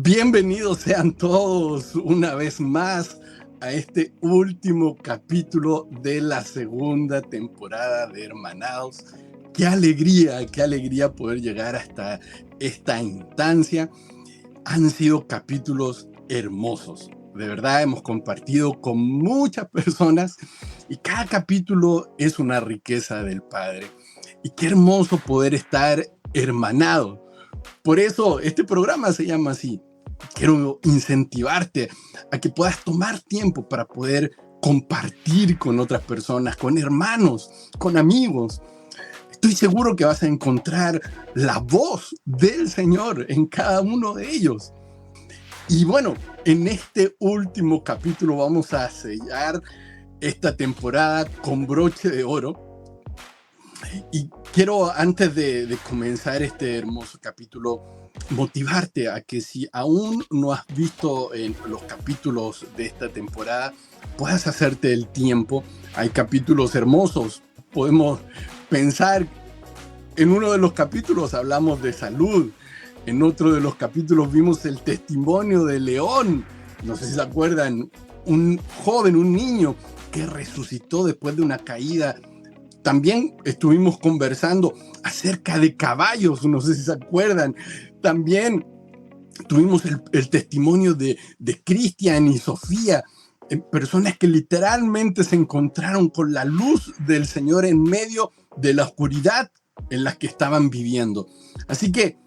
Bienvenidos sean todos una vez más a este último capítulo de la segunda temporada de Hermanados. Qué alegría poder llegar hasta esta instancia. Han sido capítulos hermosos. De verdad hemos compartido con muchas personas y cada capítulo es una riqueza del Padre. Y qué hermoso poder estar hermanado. Por eso este programa se llama así. Quiero incentivarte a que puedas tomar tiempo para poder compartir con otras personas, con hermanos, con amigos. Estoy seguro que vas a encontrar la voz del Señor en cada uno de ellos. Y bueno, en este último capítulo vamos a sellar esta temporada con broche de oro. Y quiero, antes de comenzar este hermoso capítulo, motivarte a que si aún no has visto los capítulos de esta temporada, puedas hacerte el tiempo. Hay capítulos hermosos. Podemos pensar, en uno de los capítulos hablamos de salud. En otro de los capítulos vimos el testimonio de León. No sé si se acuerdan, un joven, un niño que resucitó después de una caída. También estuvimos conversando acerca de caballos, no sé si se acuerdan. También tuvimos el testimonio de Cristian y Sofía, personas que literalmente se encontraron con la luz del Señor en medio de la oscuridad en la que estaban viviendo. Así que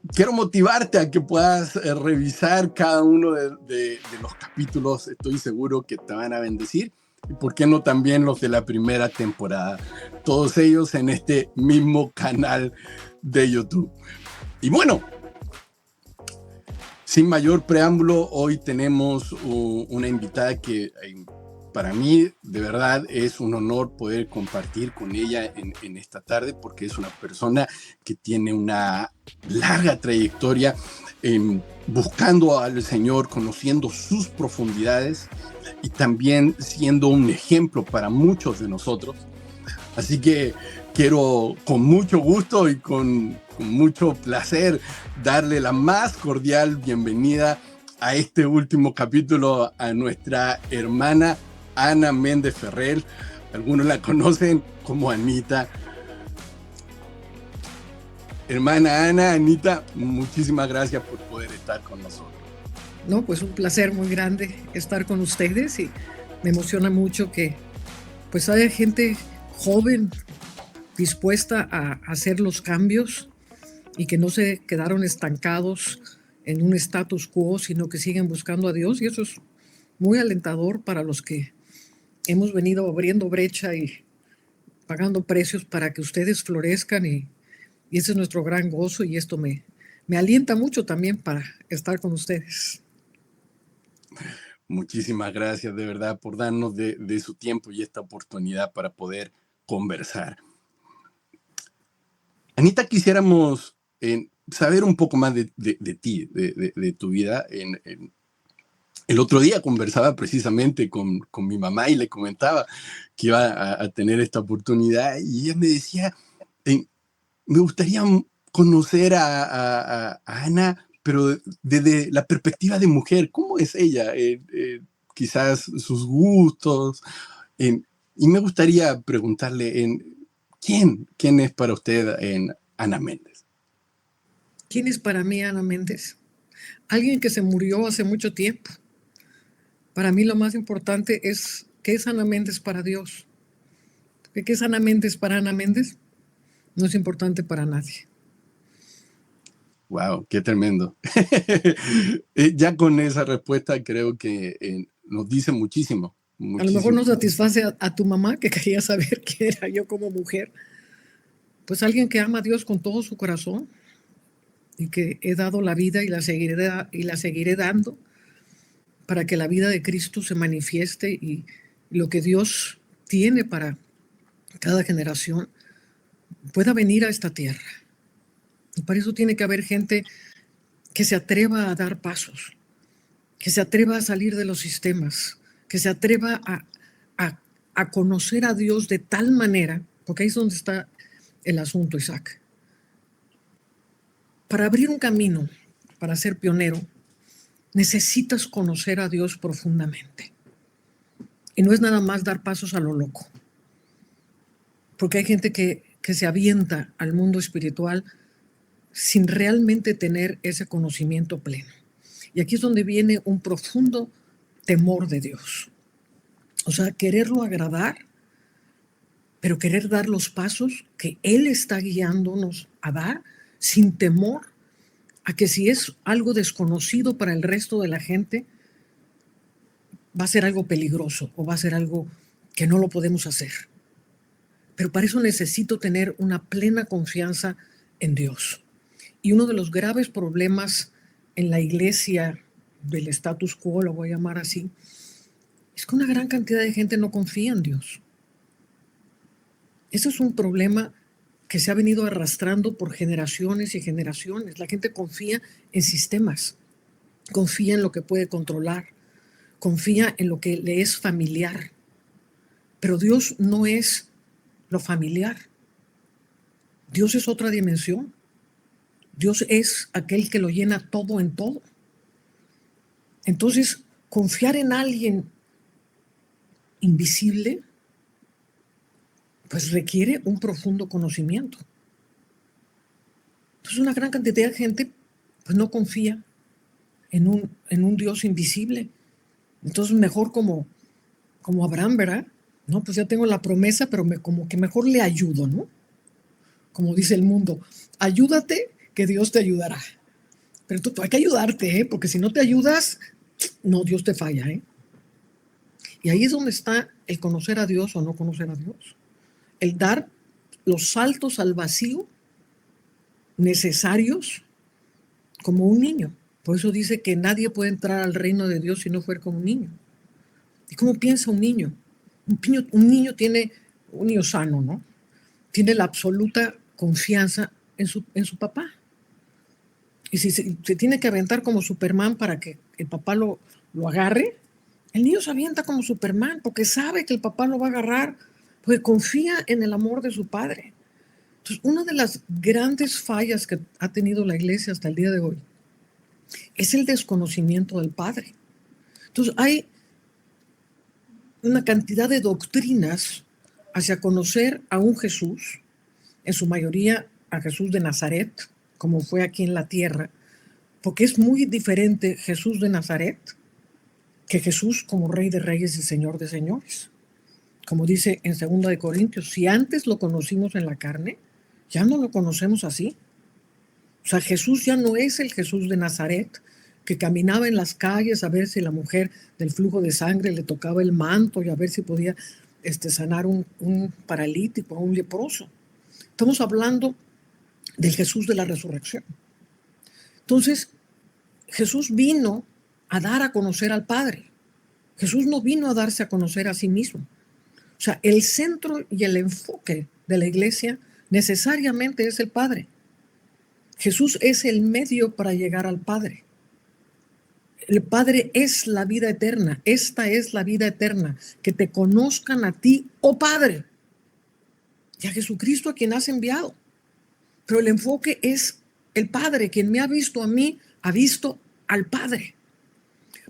quiero motivarte a que puedas revisar cada uno de los capítulos. Estoy seguro que te van a bendecir. Y por qué no también los de la primera temporada. Todos ellos en este mismo canal de YouTube. Y bueno, sin mayor preámbulo, hoy tenemos una invitada que para mí de verdad es un honor poder compartir con ella en esta tarde, porque es una persona que tiene una larga trayectoria buscando al Señor, conociendo sus profundidades y también siendo un ejemplo para muchos de nosotros. Así que quiero con mucho gusto y con mucho placer darle la más cordial bienvenida a este último capítulo a nuestra hermana Ana Méndez Ferrer. Algunos la conocen como Anita. Hermana Ana, Anita, muchísimas gracias por poder estar con nosotros. No, pues un placer muy grande estar con ustedes y me emociona mucho que pues haya gente joven dispuesta a hacer los cambios y que no se quedaron estancados en un status quo, sino que siguen buscando a Dios, y eso es muy alentador para los que hemos venido abriendo brecha y pagando precios para que ustedes florezcan, y ese es nuestro gran gozo, y esto me alienta mucho también para estar con ustedes. Muchísimas gracias de verdad por darnos de su tiempo y esta oportunidad para poder conversar. Anita, quisiéramos saber un poco más de ti, de tu vida. El otro día conversaba precisamente con mi mamá y le comentaba que iba a tener esta oportunidad y ella me decía, me gustaría conocer a Ana, pero desde la perspectiva de mujer. ¿Cómo es ella? Quizás sus gustos. Y me gustaría preguntarle, ¿quién es para usted Ana Méndez? ¿Quién es para mí Ana Méndez? Alguien que se murió hace mucho tiempo. Para mí lo más importante es qué es Ana Méndez para Dios. ¿Qué es Ana Méndez para Ana Méndez? No es importante para nadie. Wow, qué tremendo. Ya con esa respuesta creo que nos dice muchísimo. A lo mejor no satisface a tu mamá, que quería saber quién era yo como mujer. Pues alguien que ama a Dios con todo su corazón y que he dado la vida y la seguiré dando para que la vida de Cristo se manifieste y lo que Dios tiene para cada generación pueda venir a esta tierra. Y para eso tiene que haber gente que se atreva a dar pasos, que se atreva a salir de los sistemas, que se atreva a conocer a Dios de tal manera, porque ahí es donde está el asunto, Isaac. Para abrir un camino, para ser pionero, necesitas conocer a Dios profundamente. Y no es nada más dar pasos a lo loco. Porque hay gente que se avienta al mundo espiritual sin realmente tener ese conocimiento pleno. Y aquí es donde viene un profundo temor de Dios. O sea, quererlo agradar, pero querer dar los pasos que Él está guiándonos a dar sin temor a que si es algo desconocido para el resto de la gente, va a ser algo peligroso o va a ser algo que no lo podemos hacer. Pero para eso necesito tener una plena confianza en Dios. Y uno de los graves problemas en la iglesia del status quo, lo voy a llamar así, es que una gran cantidad de gente no confía en Dios. Eso es un problema que se ha venido arrastrando por generaciones y generaciones. La gente confía en sistemas, confía en lo que puede controlar, confía en lo que le es familiar. Pero Dios no es lo familiar. Dios es otra dimensión. Dios es aquel que lo llena todo en todo. Entonces, confiar en alguien invisible, pues requiere un profundo conocimiento. Entonces, una gran cantidad de gente pues no confía en un Dios invisible. Entonces, mejor como Abraham, ¿verdad? No, pues ya tengo la promesa, pero como que mejor le ayudo, ¿no? Como dice el mundo, ayúdate que Dios te ayudará. Pero tú hay que ayudarte, ¿eh? Porque si no te ayudas, no, Dios te falla, ¿eh? Y ahí es donde está el conocer a Dios o no conocer a Dios. El dar los saltos al vacío necesarios como un niño. Por eso dice que nadie puede entrar al reino de Dios si no fuera como un niño. ¿Y cómo piensa un niño? Un niño sano, ¿no? Tiene la absoluta confianza en su papá. Y si se tiene que aventar como Superman para que el papá lo agarre, el niño se avienta como Superman porque sabe que el papá lo va a agarrar, porque confía en el amor de su padre. Entonces, una de las grandes fallas que ha tenido la iglesia hasta el día de hoy es el desconocimiento del Padre. Entonces, hay una cantidad de doctrinas hacia conocer a un Jesús, en su mayoría a Jesús de Nazaret, como fue aquí en la tierra, porque es muy diferente Jesús de Nazaret que Jesús como Rey de Reyes y Señor de Señores. Como dice en 2 de Corintios, si antes lo conocimos en la carne, ya no lo conocemos así. O sea, Jesús ya no es el Jesús de Nazaret, que caminaba en las calles a ver si la mujer del flujo de sangre le tocaba el manto y a ver si podía sanar un paralítico, a un leproso. Estamos hablando del Jesús de la resurrección. Entonces, Jesús vino a dar a conocer al Padre. Jesús no vino a darse a conocer a sí mismo. O sea, el centro y el enfoque de la iglesia necesariamente es el Padre. Jesús es el medio para llegar al Padre. El Padre es la vida eterna. Esta es la vida eterna, que te conozcan a ti, oh Padre, y a Jesucristo a quien has enviado. Pero el enfoque es el Padre. Quien me ha visto a mí, ha visto al Padre.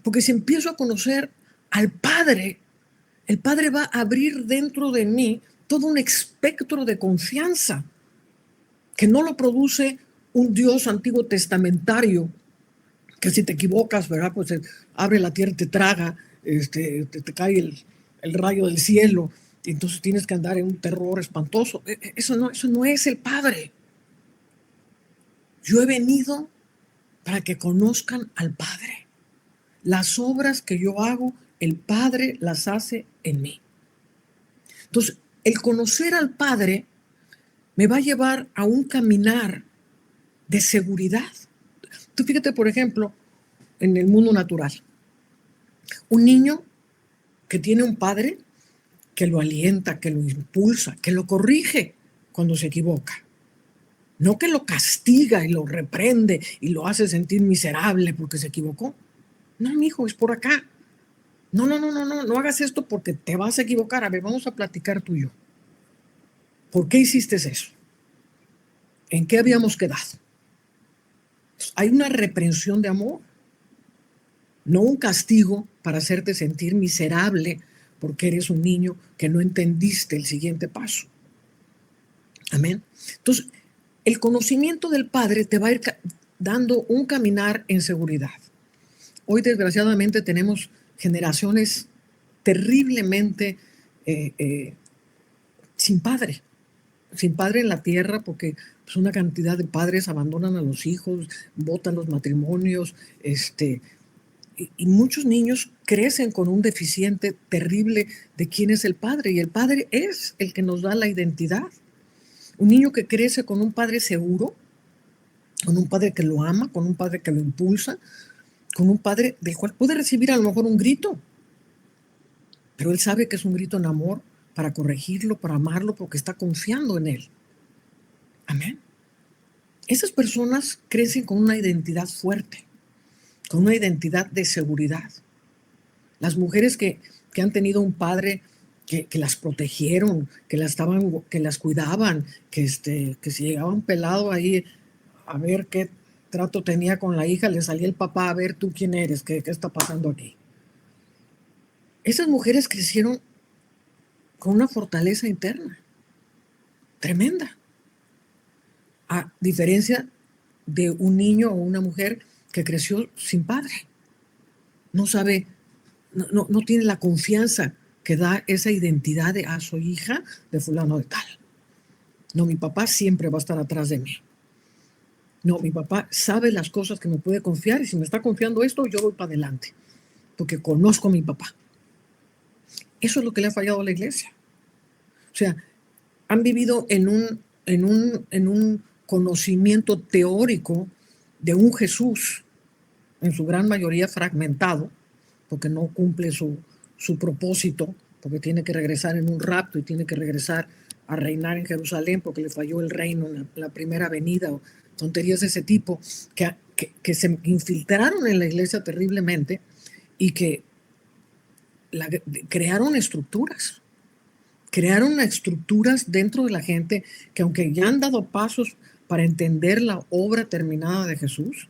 Porque si empiezo a conocer al Padre, el Padre va a abrir dentro de mí todo un espectro de confianza que no lo produce un Dios antiguo testamentario, que si te equivocas, ¿verdad? Pues abre la tierra y te traga, te cae el rayo del cielo, y entonces tienes que andar en un terror espantoso. Eso no es el Padre. Yo he venido para que conozcan al Padre. Las obras que yo hago, el Padre las hace en mí. Entonces, el conocer al Padre me va a llevar a un caminar de seguridad. Tú fíjate, por ejemplo, en el mundo natural. Un niño que tiene un padre que lo alienta, que lo impulsa, que lo corrige cuando se equivoca. No que lo castiga y lo reprende y lo hace sentir miserable porque se equivocó. No, mi hijo, es por acá. No hagas esto porque te vas a equivocar. A ver, vamos a platicar tú y yo. ¿Por qué hiciste eso? ¿En qué habíamos quedado? Hay una reprensión de amor. no un castigo para hacerte sentir miserable porque eres un niño que no entendiste el siguiente paso. Amén. Entonces, el conocimiento del Padre te va a ir dando un caminar en seguridad. Hoy, desgraciadamente, tenemos generaciones terriblemente sin padre en la tierra, porque pues, una cantidad de padres abandonan a los hijos, botan los matrimonios, y muchos niños crecen con un deficiente terrible de quién es el padre, y el padre es el que nos da la identidad. Un niño que crece con un padre seguro, con un padre que lo ama, con un padre que lo impulsa, con un padre del cual puede recibir a lo mejor un grito, pero él sabe que es un grito en amor para corregirlo, para amarlo, porque está confiando en él. Amén. Esas personas crecen con una identidad fuerte, con una identidad de seguridad. Las mujeres que han tenido un padre que las protegieron, que las cuidaban, que si llegaba un pelado ahí a ver qué trato tenía con la hija, le salía el papá a ver tú quién eres, qué está pasando aquí. Esas mujeres crecieron con una fortaleza interna tremenda, a diferencia de un niño o una mujer que creció sin padre. No sabe, no tiene la confianza que da esa identidad de, soy hija de fulano de tal. No, mi papá siempre va a estar atrás de mí. No, mi papá sabe las cosas que me puede confiar, y si me está confiando esto, yo voy para adelante, porque conozco a mi papá. Eso es lo que le ha fallado a la iglesia. O sea, han vivido en un conocimiento teórico de un Jesús, en su gran mayoría fragmentado, porque no cumple su propósito, porque tiene que regresar en un rapto y tiene que regresar a reinar en Jerusalén porque le falló el reino en la primera venida, o tonterías de ese tipo, que se infiltraron en la iglesia terriblemente y que crearon estructuras dentro de la gente que, aunque ya han dado pasos para entender la obra terminada de Jesús,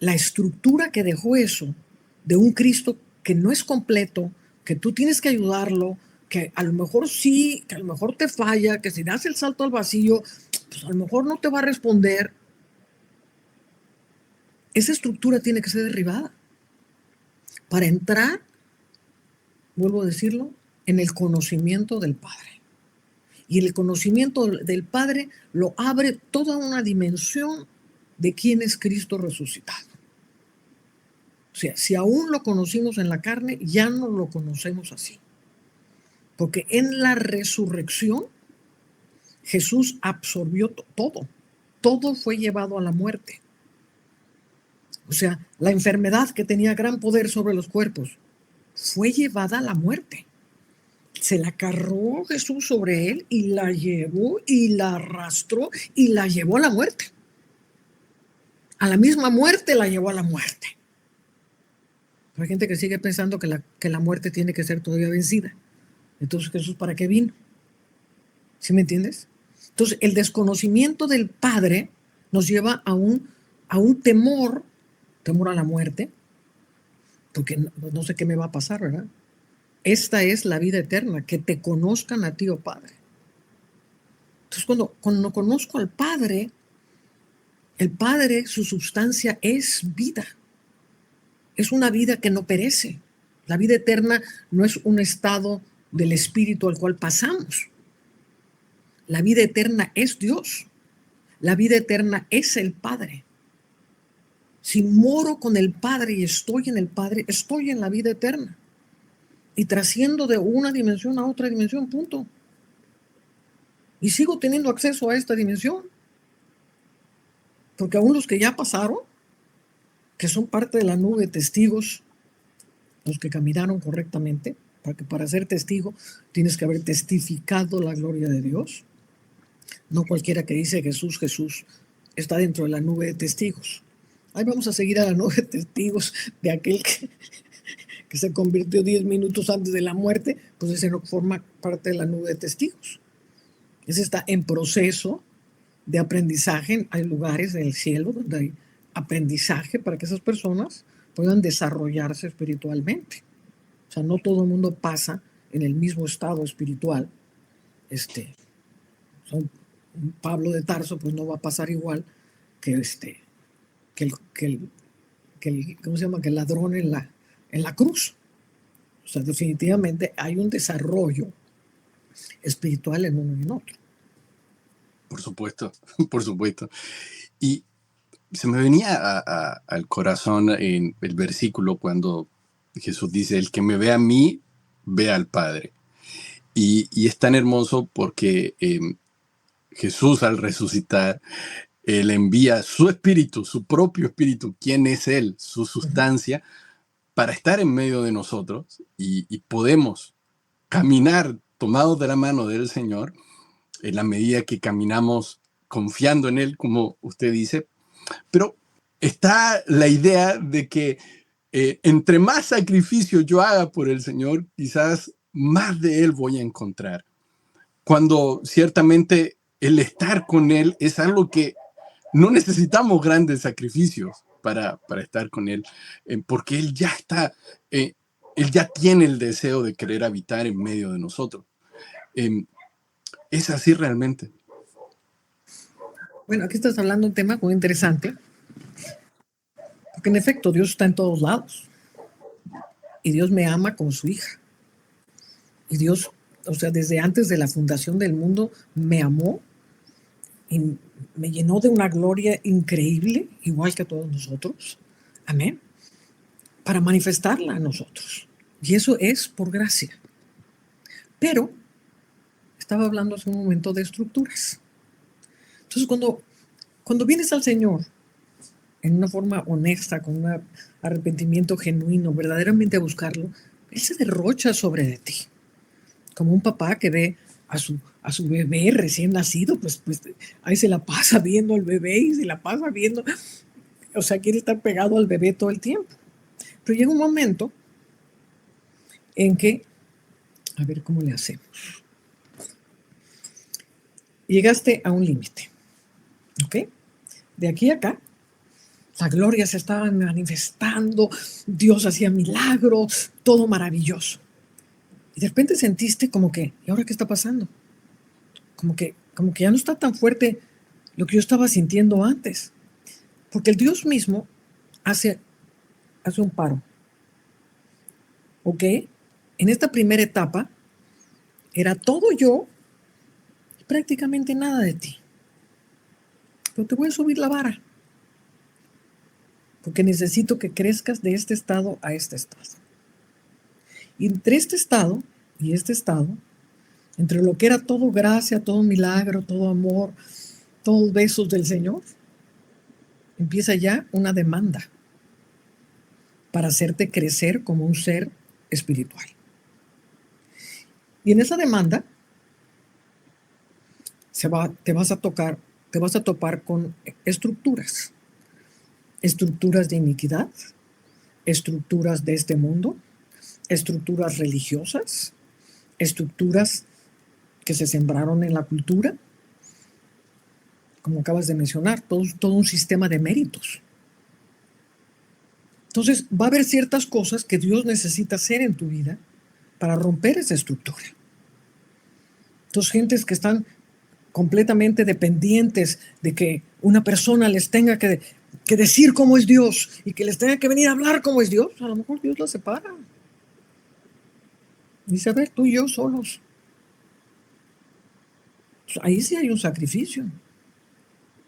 la estructura que dejó eso de un Cristo que no es completo, que tú tienes que ayudarlo, que a lo mejor sí, que a lo mejor te falla, que si das el salto al vacío, pues a lo mejor no te va a responder. Esa estructura tiene que ser derribada para entrar, vuelvo a decirlo, en el conocimiento del Padre. Y el conocimiento del Padre lo abre toda una dimensión de quién es Cristo resucitado. O sea, si aún lo conocimos en la carne, ya no lo conocemos así. Porque en la resurrección, Jesús absorbió todo. Todo fue llevado a la muerte. O sea, la enfermedad que tenía gran poder sobre los cuerpos fue llevada a la muerte. Se la cargó Jesús sobre él y la llevó y la arrastró y la llevó a la muerte. A la misma muerte la llevó a la muerte. Hay gente que sigue pensando que la muerte tiene que ser todavía vencida. Entonces, ¿Jesús para qué vino? ¿Sí me entiendes? Entonces, el desconocimiento del Padre nos lleva a un temor a la muerte, porque no sé qué me va a pasar, ¿verdad? Esta es la vida eterna, que te conozcan a ti, oh Padre. Entonces, cuando conozco al Padre, el Padre, su sustancia es vida. Es una vida que no perece. La vida eterna no es un estado del espíritu al cual pasamos. La vida eterna es Dios. La vida eterna es el Padre. Si moro con el Padre y estoy en el Padre, estoy en la vida eterna. Y trasciendo de una dimensión a otra dimensión, punto. Y sigo teniendo acceso a esta dimensión. Porque aún los que ya pasaron, que son parte de la nube de testigos, los que caminaron correctamente, porque para ser testigo tienes que haber testificado la gloria de Dios. No cualquiera que dice Jesús, Jesús, está dentro de la nube de testigos. Ahí vamos a seguir a la nube de testigos de aquel que se convirtió 10 minutos antes de la muerte, pues ese no forma parte de la nube de testigos. Ese está en proceso de aprendizaje. Hay lugares en el cielo donde hay aprendizaje para que esas personas puedan desarrollarse espiritualmente. O sea, no todo el mundo pasa en el mismo estado espiritual. Pablo de Tarso pues no va a pasar igual que ¿cómo se llama? Que el ladrón en la cruz. O sea, definitivamente hay un desarrollo espiritual en uno y en otro. Por supuesto, por supuesto. Y se me venía al corazón en el versículo cuando Jesús dice, el que me ve a mí, ve al Padre. Y es tan hermoso porque Jesús al resucitar, Él envía su espíritu, su propio espíritu, quién es Él, su sustancia, para estar en medio de nosotros y podemos caminar tomados de la mano del Señor en la medida que caminamos confiando en Él, como usted dice. Pero está la idea de que entre más sacrificio yo haga por el Señor, quizás más de Él voy a encontrar. Cuando ciertamente el estar con Él es algo que no necesitamos grandes sacrificios para estar con Él, porque Él ya está, Él ya tiene el deseo de querer habitar en medio de nosotros. Es así realmente. Bueno, aquí estás hablando de un tema muy interesante, porque en efecto Dios está en todos lados y Dios me ama como su hija. Y Dios, o sea, desde antes de la fundación del mundo, me amó y me llenó de una gloria increíble, igual que a todos nosotros. Amén. Para manifestarla a nosotros. Y eso es por gracia. Pero estaba hablando hace un momento de estructuras. Entonces, cuando vienes al Señor en una forma honesta, con un arrepentimiento genuino, verdaderamente a buscarlo, Él se derrocha sobre de ti. Como un papá que ve a su bebé recién nacido, pues ahí se la pasa viendo al bebé y se la pasa viendo, o sea, quiere estar pegado al bebé todo el tiempo. Pero llega un momento en que, a ver cómo le hacemos. Llegaste a un límite, ¿ok? De aquí a acá, la gloria se estaba manifestando, Dios hacía milagros, todo maravilloso. Y de repente sentiste como que, ¿y ahora qué está pasando? Como que ya no está tan fuerte lo que yo estaba sintiendo antes. Porque el Dios mismo hace un paro. ¿Ok? En esta primera etapa era todo yo y prácticamente nada de ti. Pero te voy a subir la vara. Porque necesito que crezcas de este estado a este estado. Y entre este estado y este estado, entre lo que era todo gracia, todo milagro, todo amor, todos besos del Señor, empieza ya una demanda para hacerte crecer como un ser espiritual. Y en esa demanda te vas a topar con estructuras de iniquidad, estructuras de este mundo, estructuras religiosas, estructuras que se sembraron en la cultura, como acabas de mencionar, todo un sistema de méritos. Entonces va a haber ciertas cosas que Dios necesita hacer en tu vida para romper esa estructura. Entonces, gentes que están completamente dependientes de que una persona les tenga que decir cómo es Dios y que les tenga que venir a hablar cómo es Dios, a lo mejor Dios los separa. Dice, a ver, tú y yo solos. Pues ahí sí hay un sacrificio.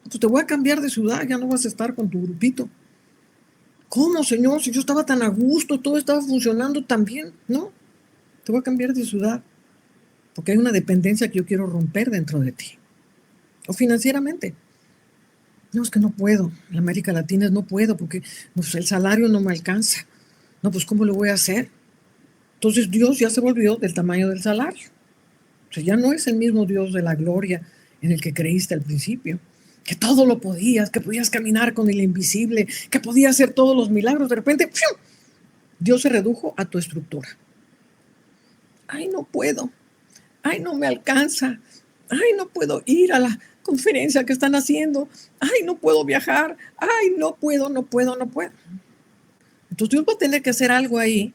Pues te voy a cambiar de ciudad, ya no vas a estar con tu grupito. ¿Cómo, Señor? Si yo estaba tan a gusto, todo estaba funcionando tan bien. No, te voy a cambiar de ciudad porque hay una dependencia que yo quiero romper dentro de ti. O financieramente. No, es que no puedo. En América Latina no puedo porque pues, el salario no me alcanza. No, pues ¿cómo lo voy a hacer? Entonces Dios ya se volvió del tamaño del salario. O sea, ya no es el mismo Dios de la gloria en el que creíste al principio. Que todo lo podías, que podías caminar con el invisible, que podías hacer todos los milagros. De repente, ¡fium!, Dios se redujo a tu estructura. Ay, no puedo. Ay, no me alcanza. Ay, no puedo ir a la conferencia que están haciendo. Ay, no puedo viajar. Ay, no puedo. Entonces Dios va a tener que hacer algo ahí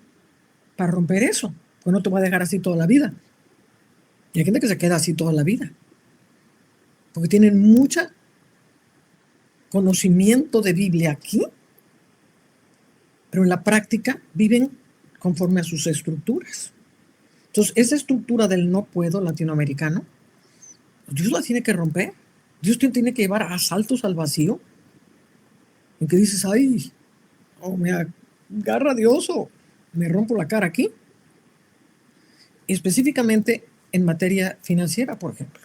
para romper eso, pues no te va a dejar así toda la vida. Y hay gente que se queda así toda la vida, porque tienen mucho conocimiento de Biblia aquí, pero en la práctica viven conforme a sus estructuras. Entonces, esa estructura del no puedo latinoamericano, Dios la tiene que romper. Dios te tiene que llevar a saltos al vacío, en que dices, ay, me agarra Dios o me rompo la cara aquí. Específicamente en materia financiera, por ejemplo.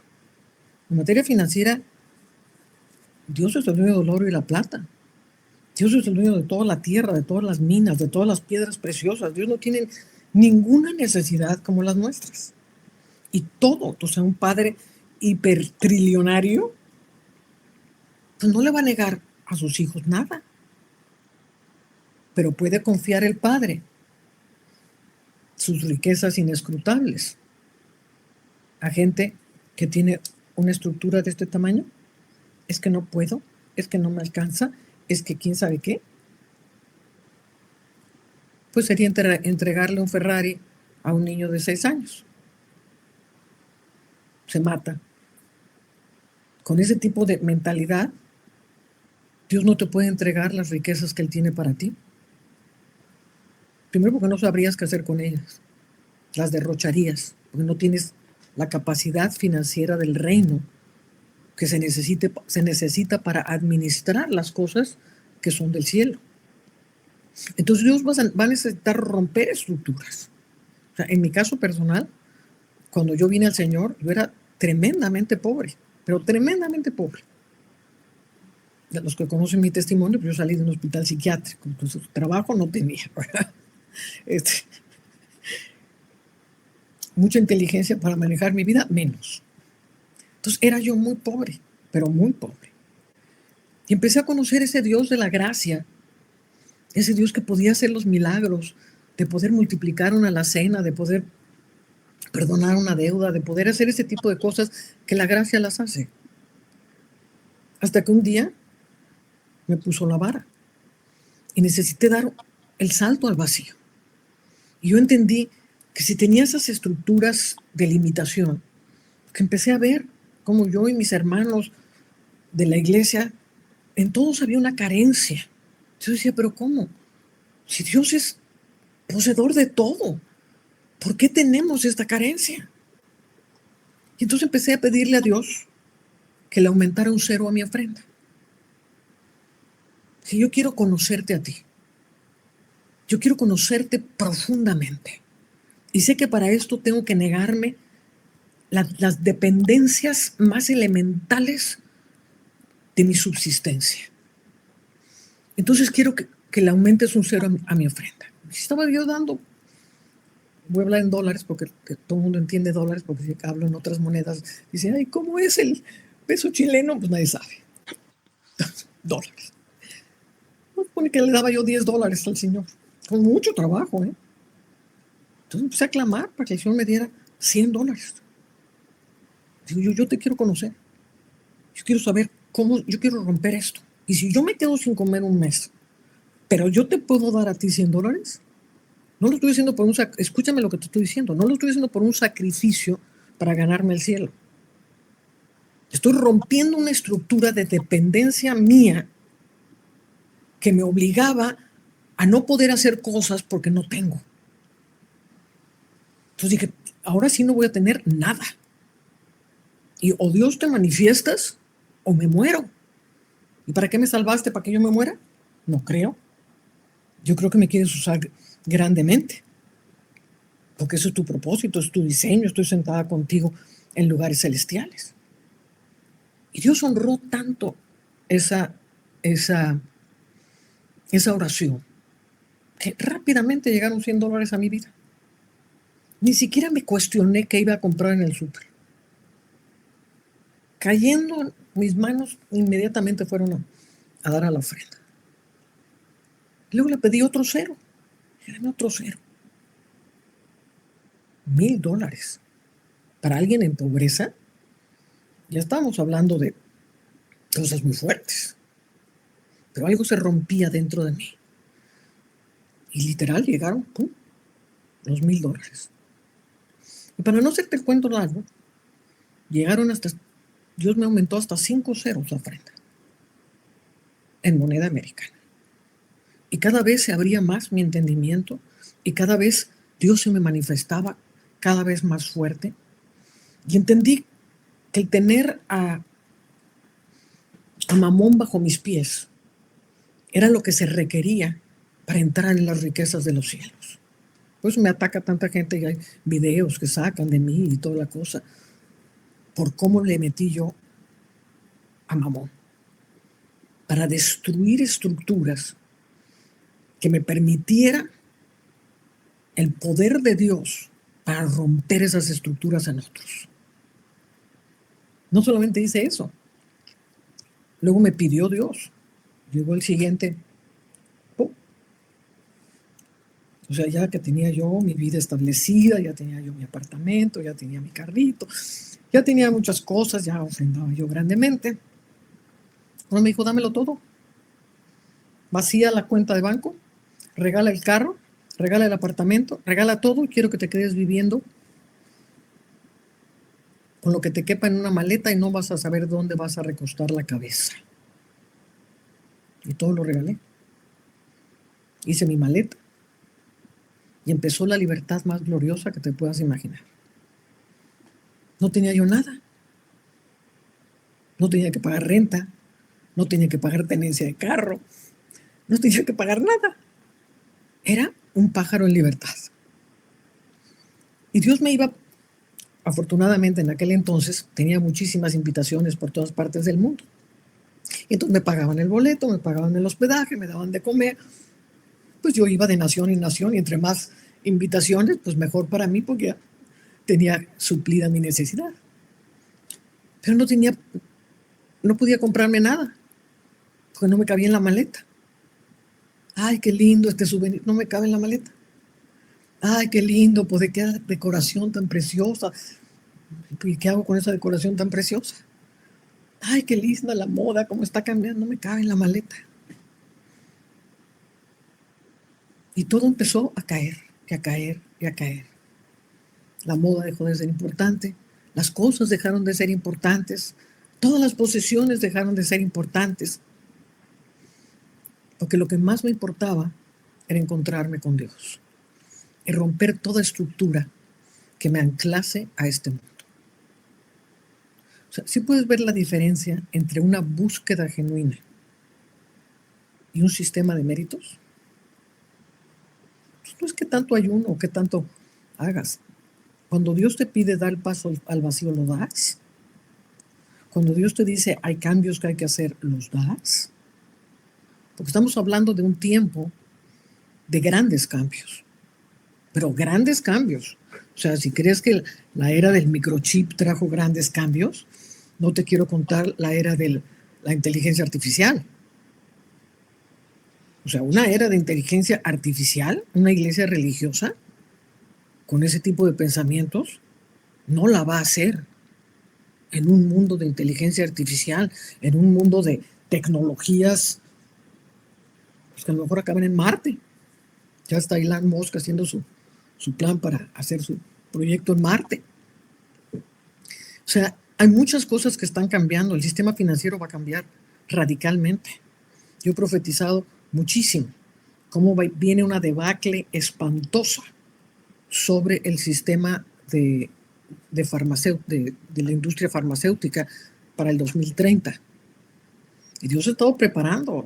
En materia financiera, Dios es el dueño del oro y la plata. Dios es el dueño de toda la tierra, de todas las minas, de todas las piedras preciosas. Dios no tiene ninguna necesidad como las nuestras. Y todo, o sea, un padre hipertrillonario, pues no le va a negar a sus hijos nada. Pero puede confiar el padre sus riquezas inescrutables a gente que tiene una estructura de este tamaño. Es que no puedo, es que no me alcanza, es que quién sabe qué. Pues sería entregarle un Ferrari a un niño de 6 años. Se mata. Con ese tipo de mentalidad, Dios no te puede entregar las riquezas que Él tiene para ti. Primero porque no sabrías qué hacer con ellas. Las derrocharías, porque no tienes la capacidad financiera del reino que se necesita para administrar las cosas que son del cielo. Entonces Dios va a necesitar romper estructuras. O sea, en mi caso personal, cuando yo vine al Señor, yo era tremendamente pobre, pero tremendamente pobre. De los que conocen mi testimonio, pues yo salí de un hospital psiquiátrico, entonces trabajo no tenía, ¿verdad? Mucha inteligencia para manejar mi vida, menos. Entonces era yo muy pobre, pero muy pobre. Y empecé a conocer ese Dios de la gracia, ese Dios que podía hacer los milagros, de poder multiplicar una alacena, de poder perdonar una deuda, de poder hacer ese tipo de cosas que la gracia las hace. Hasta que un día me puso la vara y necesité dar el salto al vacío. Y yo entendí que si tenía esas estructuras de limitación, que empecé a ver como yo y mis hermanos de la iglesia, en todos había una carencia. Yo decía, pero ¿cómo? Si Dios es poseedor de todo, ¿por qué tenemos esta carencia? Y entonces empecé a pedirle a Dios que le aumentara un 0 a mi ofrenda. Si yo quiero conocerte a ti, yo quiero conocerte profundamente. Y sé que para esto tengo que negarme las dependencias más elementales de mi subsistencia. Entonces quiero que le aumentes un 0 a mi ofrenda. Estaba yo dando, voy a hablar en dólares porque todo el mundo entiende dólares, porque si hablo en otras monedas, dice, ay, ¿cómo es el peso chileno? Pues nadie sabe. Dólares. Pues pone que le daba yo $10 al Señor, con mucho trabajo, ¿eh? Entonces empecé a clamar para que el Señor me diera $100. Digo, yo te quiero conocer. Yo quiero saber cómo, yo quiero romper esto. Y si yo me quedo sin comer un mes, pero yo te puedo dar a ti $100, no lo estoy diciendo por escúchame lo que te estoy diciendo, no lo estoy diciendo por un sacrificio para ganarme el cielo. Estoy rompiendo una estructura de dependencia mía que me obligaba a no poder hacer cosas porque no tengo. Entonces dije, ahora sí no voy a tener nada. Y o Dios te manifiestas o me muero. ¿Y para qué me salvaste? ¿Para que yo me muera? No creo. Yo creo que me quieres usar grandemente. Porque eso es tu propósito, es tu diseño. Estoy sentada contigo en lugares celestiales. Y Dios honró tanto esa oración que rápidamente llegaron $100 a mi vida. Ni siquiera me cuestioné qué iba a comprar en el súper. Cayendo en mis manos, inmediatamente fueron a dar a la ofrenda. Luego le pedí otro 0. Dame otro 0. $1,000. Para alguien en pobreza, ya estábamos hablando de cosas muy fuertes. Pero algo se rompía dentro de mí. Y literal llegaron, ¡pum!, los $1,000. Y para no hacerte el cuento largo, llegaron hasta, Dios me aumentó hasta 5 ceros la ofrenda en moneda americana. Y cada vez se abría más mi entendimiento y cada vez Dios se me manifestaba cada vez más fuerte. Y entendí que el tener a Mamón bajo mis pies era lo que se requería para entrar en las riquezas de los cielos. Pues me ataca tanta gente y hay videos que sacan de mí y toda la cosa por cómo le metí yo a Mamón para destruir estructuras que me permitiera el poder de Dios para romper esas estructuras en otros. No solamente hice eso, luego me pidió Dios. Llegó el siguiente, ¡pum! O sea, ya que tenía yo mi vida establecida, ya tenía yo mi apartamento, ya tenía mi carrito, ya tenía muchas cosas, ya ofrendaba yo grandemente. Bueno, me dijo, dámelo todo. Vacía la cuenta de banco, regala el carro, regala el apartamento, regala todo y quiero que te quedes viviendo con lo que te quepa en una maleta y no vas a saber dónde vas a recostar la cabeza. Y todo lo regalé. Hice mi maleta y empezó la libertad más gloriosa que te puedas imaginar. No tenía yo nada. No tenía que pagar renta, no tenía que pagar tenencia de carro, no tenía que pagar nada. Era un pájaro en libertad. Y Dios me iba, afortunadamente en aquel entonces, tenía muchísimas invitaciones por todas partes del mundo. Y entonces me pagaban el boleto, me pagaban el hospedaje, me daban de comer. Pues yo iba de nación en nación y entre más invitaciones, pues mejor para mí porque ya tenía suplida mi necesidad. Pero no podía comprarme nada porque no me cabía en la maleta. Ay, qué lindo este souvenir, no me cabe en la maleta. Ay, qué lindo, pues de qué decoración tan preciosa. ¿Y qué hago con esa decoración tan preciosa? Ay, qué linda la moda, cómo está cambiando, no me cabe en la maleta. Y todo empezó a caer, y a caer, y a caer. La moda dejó de ser importante, las cosas dejaron de ser importantes, todas las posesiones dejaron de ser importantes, porque lo que más me importaba era encontrarme con Dios y romper toda estructura que me anclase a este mundo. O sea, ¿sí puedes ver la diferencia entre una búsqueda genuina y un sistema de méritos? Pues no es que tanto ayuno o que tanto hagas. Cuando Dios te pide dar el paso al vacío, ¿lo das? Cuando Dios te dice hay cambios que hay que hacer, ¿los das? Porque estamos hablando de un tiempo de grandes cambios, pero grandes cambios. O sea, si crees que la era del microchip trajo grandes cambios, no te quiero contar la era de la inteligencia artificial. O sea, una era de inteligencia artificial, una iglesia religiosa, con ese tipo de pensamientos, no la va a hacer en un mundo de inteligencia artificial, en un mundo de tecnologías pues que a lo mejor acaban en Marte. Ya está Elon Musk haciendo su plan para hacer su proyecto en Marte. O sea, hay muchas cosas que están cambiando. El sistema financiero va a cambiar radicalmente. Yo he profetizado muchísimo cómo viene una debacle espantosa sobre el sistema de la industria farmacéutica para el 2030. Y Dios ha estado preparando,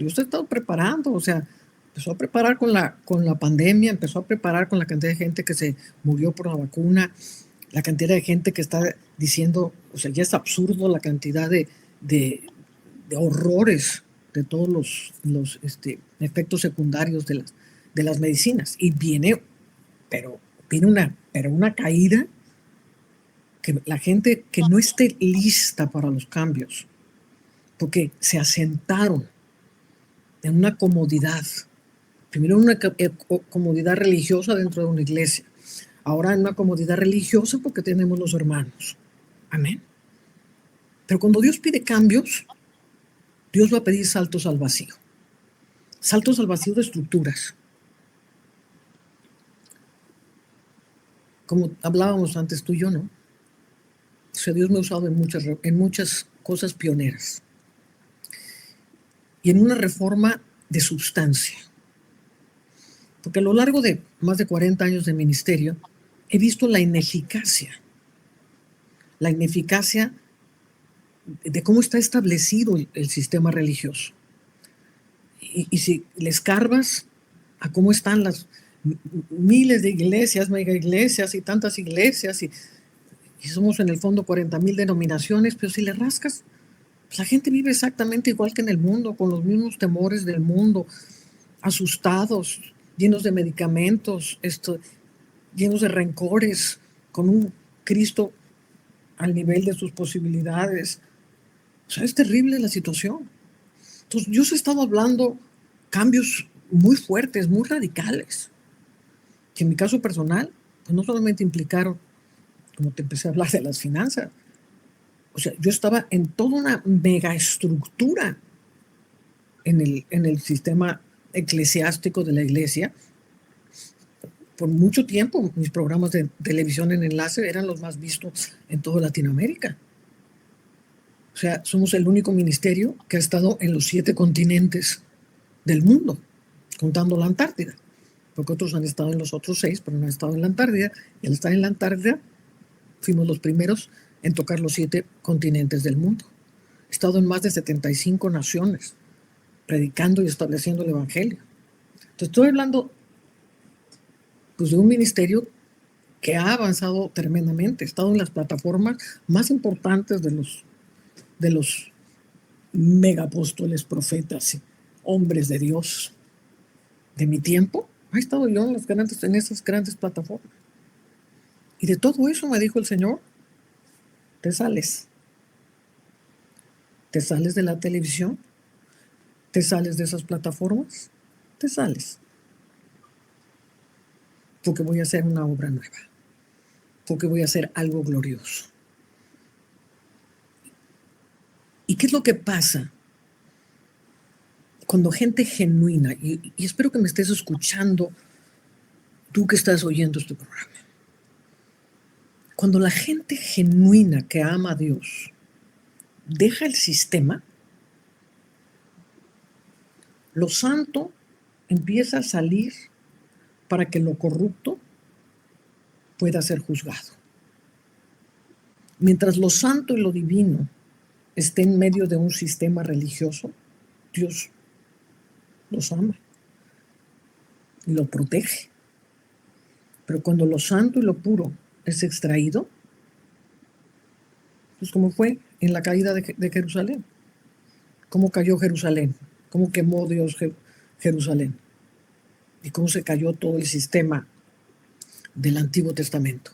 o sea, empezó a preparar con la pandemia, empezó a preparar con la cantidad de gente que se murió por la vacuna, la cantidad de gente que está diciendo, o sea, ya es absurdo la cantidad de horrores de todos los efectos secundarios de las medicinas. Y viene una caída que la gente que no esté lista para los cambios, porque se asentaron en una comodidad, primero en una comodidad religiosa dentro de una iglesia, ahora en una comodidad religiosa porque tenemos los hermanos. Amén. Pero cuando Dios pide cambios, Dios va a pedir saltos al vacío de estructuras. como hablábamos antes tú y yo, ¿no? O sea, Dios me ha usado en muchas cosas pioneras y en una reforma de sustancia. Porque a lo largo de más de 40 años de ministerio he visto la ineficacia de cómo está establecido el sistema religioso. Y si le escarbas a cómo están las miles de iglesias, mega iglesias y tantas iglesias, y somos en el fondo 40,000 denominaciones, pero si le rascas, pues la gente vive exactamente igual que en el mundo, con los mismos temores del mundo, asustados, llenos de medicamentos, llenos de rencores, con un Cristo al nivel de sus posibilidades. O sea, es terrible la situación. Entonces, Dios ha estado hablando cambios muy fuertes, muy radicales, que en mi caso personal, pues no solamente implicaron, como te empecé a hablar de las finanzas, o sea, yo estaba en toda una mega estructura en el sistema eclesiástico de la iglesia. Por mucho tiempo, mis programas de televisión en enlace eran los más vistos en toda Latinoamérica. O sea, somos el único ministerio que ha estado en los 7 continentes del mundo, contando la Antártida, porque otros han estado en los otros 6, pero no han estado en la Antártida, y al estar en la Antártida fuimos los primeros en tocar los 7 continentes del mundo. He estado en más de 75 naciones, predicando y estableciendo el Evangelio. Entonces estoy hablando pues, de un ministerio que ha avanzado tremendamente, he estado en las plataformas más importantes de los megapóstoles, profetas y hombres de Dios de mi tiempo. Ha estado yo en esas grandes plataformas. Y de todo eso me dijo el Señor, te sales de la televisión, te sales de esas plataformas, te sales, porque voy a hacer una obra nueva, porque voy a hacer algo glorioso. ¿Y qué es lo que pasa cuando gente genuina, y espero que me estés escuchando, tú que estás oyendo este programa, cuando la gente genuina que ama a Dios deja el sistema, lo santo empieza a salir para que lo corrupto pueda ser juzgado. Mientras lo santo y lo divino esté en medio de un sistema religioso, Dios los ama y lo protege. Pero cuando lo santo y lo puro es extraído, pues como fue en la caída de Jerusalén. ¿Cómo cayó Jerusalén? ¿Cómo quemó Dios Jerusalén? ¿Y cómo se cayó todo el sistema del Antiguo Testamento?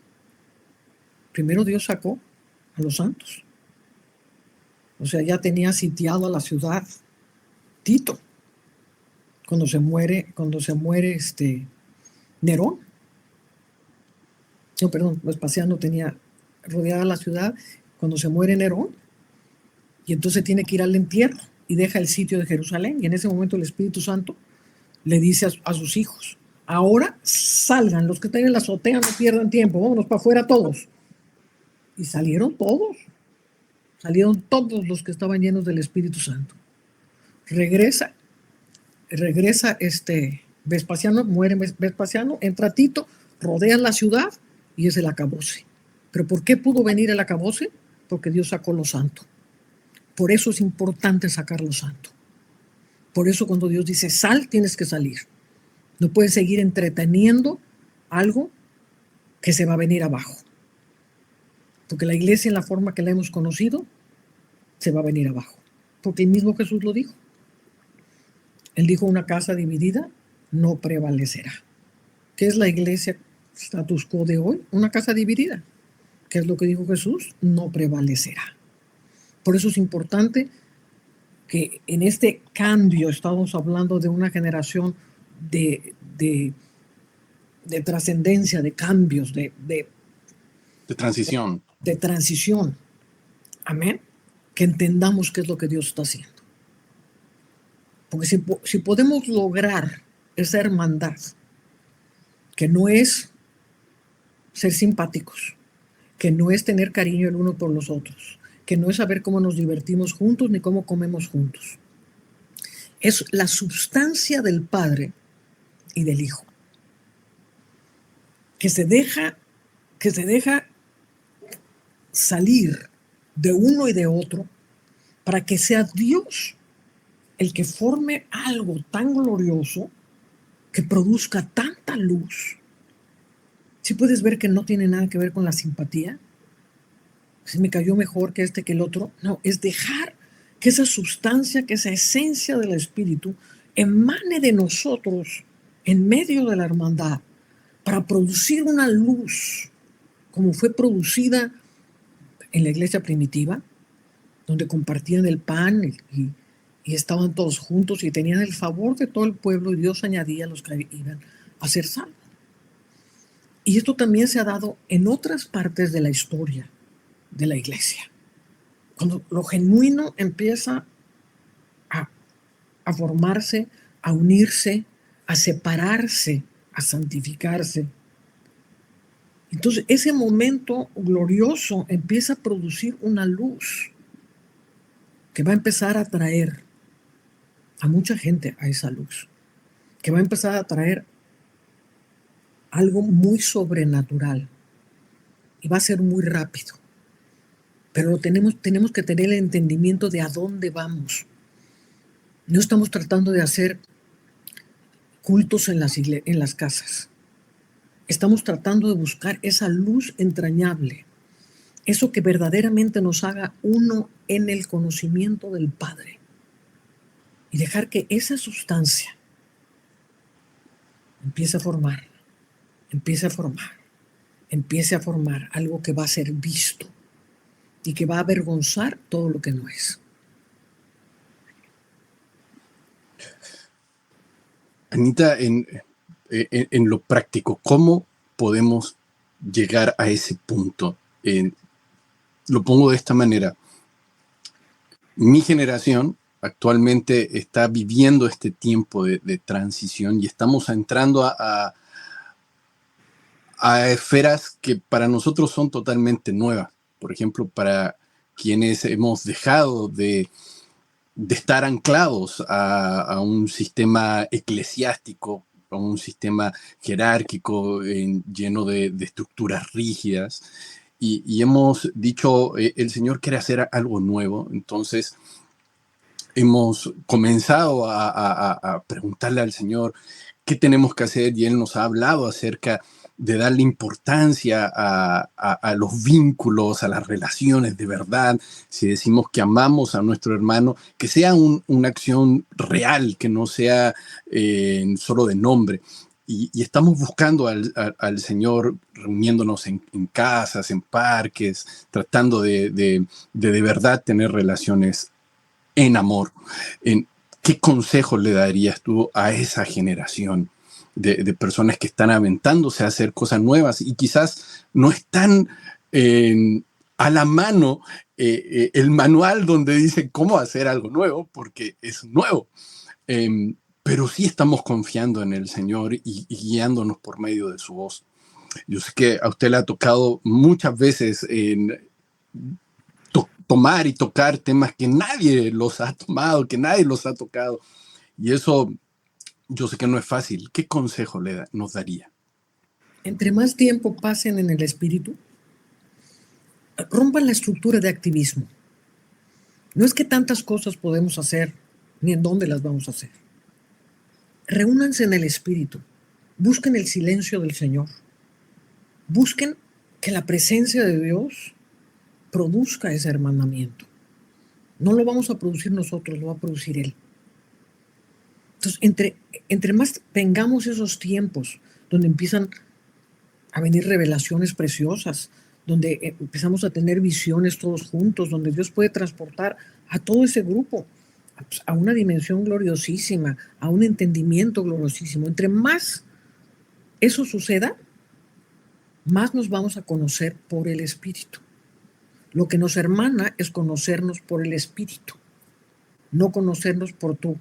Primero Dios sacó a los santos. O sea, ya tenía sitiado a la ciudad Tito, cuando se muere Nerón. No, perdón, Vespasiano tenía rodeada la ciudad cuando se muere Nerón, y entonces tiene que ir al entierro y deja el sitio de Jerusalén, y en ese momento el Espíritu Santo le dice a sus hijos, ahora salgan, los que están en la azotea no pierdan tiempo, vámonos para afuera todos. Y salieron todos los que estaban llenos del Espíritu Santo. Regresa Vespasiano, muere Vespasiano, entra Tito, rodea la ciudad y es el acabose. ¿Pero por qué pudo venir el acabose? Porque Dios sacó lo santo. Por eso es importante sacar lo santo. Por eso cuando Dios dice sal, tienes que salir. No puedes seguir entreteniendo algo que se va a venir abajo. Porque la iglesia en la forma que la hemos conocido se va a venir abajo. Porque el mismo Jesús lo dijo. Él dijo, una casa dividida no prevalecerá. ¿Qué es la iglesia status quo de hoy? Una casa dividida. ¿Qué es lo que dijo Jesús? No prevalecerá. Por eso es importante que en este cambio estamos hablando de una generación de trascendencia, de cambios, de transición. De transición. Amén. Que entendamos qué es lo que Dios está haciendo. Porque si podemos lograr esa hermandad, que no es ser simpáticos, que no es tener cariño el uno por los otros, que no es saber cómo nos divertimos juntos ni cómo comemos juntos. Es la substancia del Padre y del Hijo, que se deja salir de uno y de otro para que sea Dios el que forme algo tan glorioso que produzca tanta luz. ¿Sí puedes ver que no tiene nada que ver con la simpatía? Si me cayó mejor que este que el otro. No, es dejar que esa sustancia, que esa esencia del Espíritu emane de nosotros en medio de la hermandad para producir una luz como fue producida en la iglesia primitiva, donde compartían el pan y estaban todos juntos y tenían el favor de todo el pueblo, y Dios añadía a los que iban a ser salvos. Y esto también se ha dado en otras partes de la historia de la iglesia. Cuando lo genuino empieza a formarse, a unirse, a separarse, a santificarse. Entonces ese momento glorioso empieza a producir una luz que va a empezar a atraer a mucha gente a esa luz, que va a empezar a atraer algo muy sobrenatural y va a ser muy rápido. Pero tenemos que tener el entendimiento de a dónde vamos. No estamos tratando de hacer cultos en las casas. Estamos tratando de buscar esa luz entrañable, eso que verdaderamente nos haga uno en el conocimiento del Padre, y dejar que esa sustancia empiece a formar algo que va a ser visto y que va a avergonzar todo lo que no es. Anita, en lo práctico, ¿cómo podemos llegar a ese punto? Lo pongo de esta manera. Mi generación actualmente está viviendo este tiempo de transición y estamos entrando a esferas que para nosotros son totalmente nuevas. Por ejemplo, para quienes hemos dejado de estar anclados a un sistema eclesiástico, a un sistema jerárquico lleno de estructuras rígidas, y hemos dicho, el Señor quiere hacer algo nuevo. Entonces hemos comenzado a preguntarle al Señor qué tenemos que hacer, y Él nos ha hablado acerca de darle importancia a los vínculos, a las relaciones de verdad. Si decimos que amamos a nuestro hermano, que sea una acción real, que no sea solo de nombre. Y estamos buscando al Señor, reuniéndonos en casas, en parques, tratando de verdad tener relaciones en amor. ¿Qué consejo le darías tú a esa generación de personas que están aventándose a hacer cosas nuevas y quizás no están a la mano el manual donde dice cómo hacer algo nuevo, porque es nuevo? Pero sí estamos confiando en el Señor y guiándonos por medio de su voz. Yo sé que a usted le ha tocado muchas veces tomar y tocar temas que nadie los ha tomado, que nadie los ha tocado. Y eso yo sé que no es fácil. ¿Qué consejo nos daría? Entre más tiempo pasen en el Espíritu, rompan la estructura de activismo. No es que tantas cosas podemos hacer, ni en dónde las vamos a hacer. Reúnanse en el Espíritu. Busquen el silencio del Señor. Busquen que la presencia de Dios produzca ese hermanamiento. No lo vamos a producir nosotros, lo va a producir Él. Entonces, entre más tengamos esos tiempos donde empiezan a venir revelaciones preciosas, donde empezamos a tener visiones todos juntos, donde Dios puede transportar a todo ese grupo a una dimensión gloriosísima, a un entendimiento gloriosísimo. Entre más eso suceda, más nos vamos a conocer por el Espíritu. Lo que nos hermana es conocernos por el Espíritu, no conocernos por tu